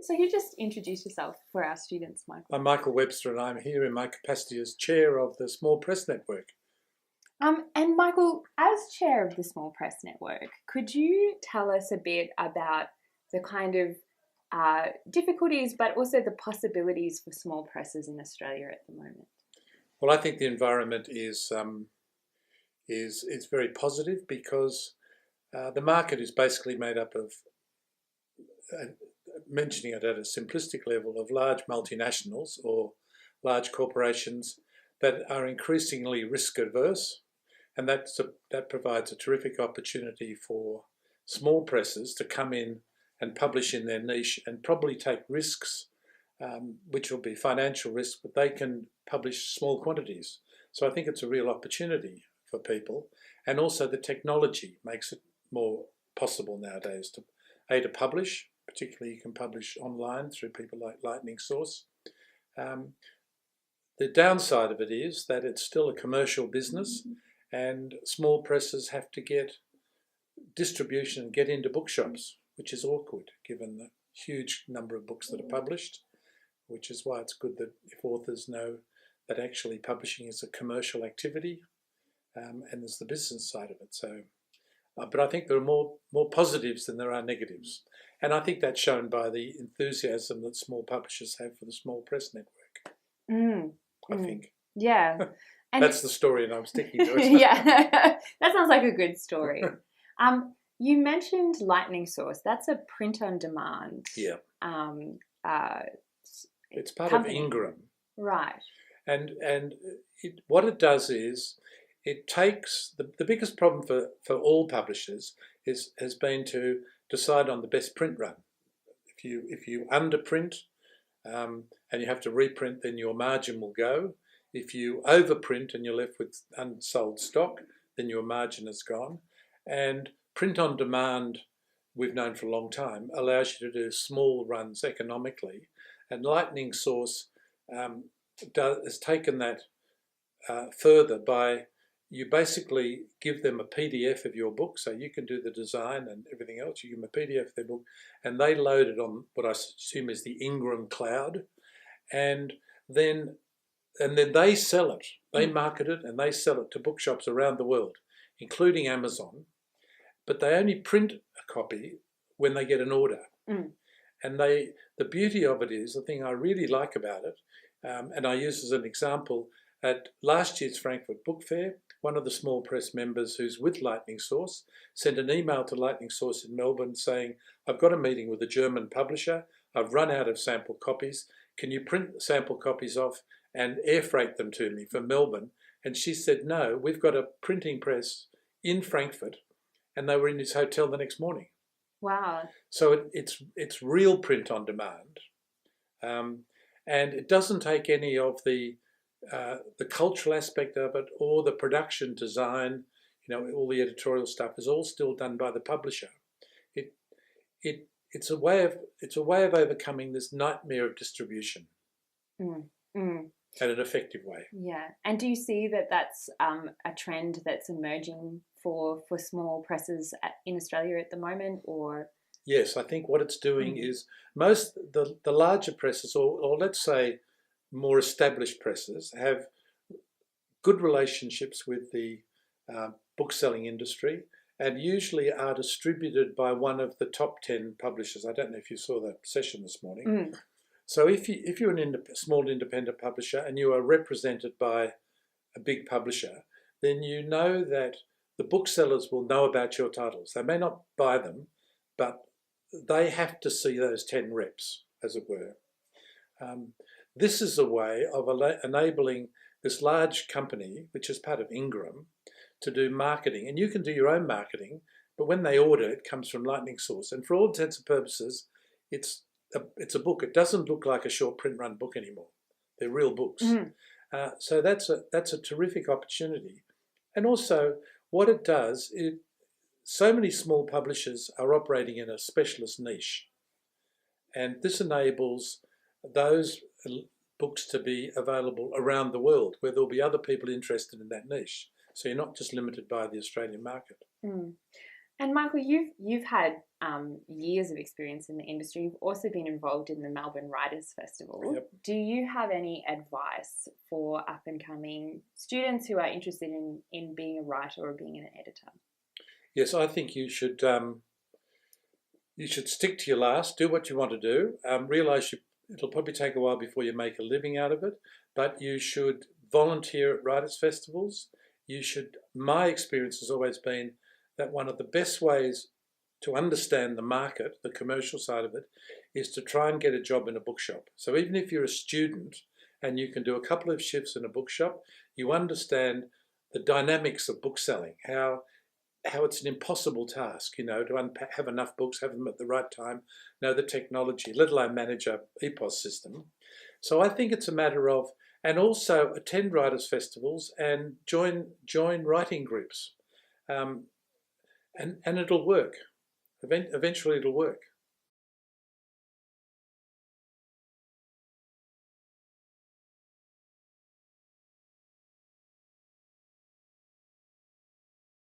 So you just introduce yourself for our students, Michael. I'm Michael Webster, and I'm here in my capacity as chair of the Small Press Network. And Michael, as chair of the Small Press Network, could you tell us a bit about the kind of difficulties, but also the possibilities for small presses in Australia at the moment? Well, I think the environment is very positive because the market is basically made up of, mentioning it at a simplistic level, of large multinationals or large corporations that are increasingly risk averse, and that provides a terrific opportunity for small presses to come in and publish in their niche and probably take risks, which will be financial risks, but they can publish small quantities. So I think it's a real opportunity for people, and also the technology makes it more possible nowadays to publish. Particularly, you can publish online through people like Lightning Source. The downside of it is that it's still a commercial business, and small presses have to get distribution and get into bookshops, which is awkward given the huge number of books that are published, which is why it's good that if authors know that actually publishing is a commercial activity, and there's the business side of it. So, but I think there are more positives than there are negatives. And I think that's shown by the enthusiasm that small publishers have for the Small Press Network. I think. Yeah. And that's the story, and I'm sticking to it. Yeah, that sounds like a good story. You mentioned Lightning Source. That's a print-on-demand. Yeah. It's part company. of Ingram. Right. And what it does is it takes the biggest problem for all publishers has been to decide on the best print run. If you underprint and you have to reprint, then your margin will go. If you overprint and you're left with unsold stock, then your margin is gone. And print on demand, we've known for a long time, allows you to do small runs economically. And Lightning Source has taken that further by, you basically give them a PDF of your book, so you can do the design and everything else. You give them a PDF of their book, and they load it on what I assume is the Ingram cloud, and then they sell it. They market it and they sell it to bookshops around the world, including Amazon. But they only print a copy when they get an order. And the beauty of it is, the thing I really like about it, and I use as an example, at last year's Frankfurt Book Fair, one of the small press members who's with Lightning Source sent an email to Lightning Source in Melbourne saying, I've got a meeting with a German publisher, I've run out of sample copies, can you print sample copies off and air freight them to me from Melbourne? And she said, no, we've got a printing press in Frankfurt, and they were in his hotel the next morning. Wow. So it's real print on demand, and it doesn't take any of the cultural aspect of it or the production design. All the editorial stuff is all still done by the publisher. It's a way of overcoming this nightmare of distribution in an effective way. Yeah, and do you see that that's a trend that's emerging for small presses in Australia at the moment, or? Yes, I think what it's doing is most the larger presses, or let's say more established presses, have good relationships with the bookselling industry and usually are distributed by one of the top 10 publishers. I don't know if you saw that session this morning. So if you're a small independent publisher and you are represented by a big publisher, then you know that the booksellers will know about your titles. They may not buy them, but they have to see those 10 reps, as it were. This is a way of enabling this large company, which is part of Ingram, to do marketing. And you can do your own marketing, but when they order, it comes from Lightning Source. And for all intents and purposes, it's a book. It doesn't look like a short print run book anymore. They're real books. So that's a terrific opportunity. And also, what it does, so many small publishers are operating in a specialist niche. And this enables those books to be available around the world where there'll be other people interested in that niche. So you're not just limited by the Australian market. And Michael, you've had years of experience in the industry. You've also been involved in the Melbourne Writers Festival. Yep. Do you have any advice for up and coming students who are interested in being a writer or being an editor? Yes, I think you should stick to your last, do what you want to do. Realise it'll probably take a while before you make a living out of it, but you should volunteer at writers' festivals. You should. My experience has always been that one of the best ways to understand the market, the commercial side of it, is to try and get a job in a bookshop. So even if you're a student and you can do a couple of shifts in a bookshop, you understand the dynamics of bookselling, how it's an impossible task, to have enough books, have them at the right time, know the technology, let alone manage a EPOS system. So I think it's a matter of, and also attend writers' festivals and join writing groups, and it'll work. Eventually, it'll work.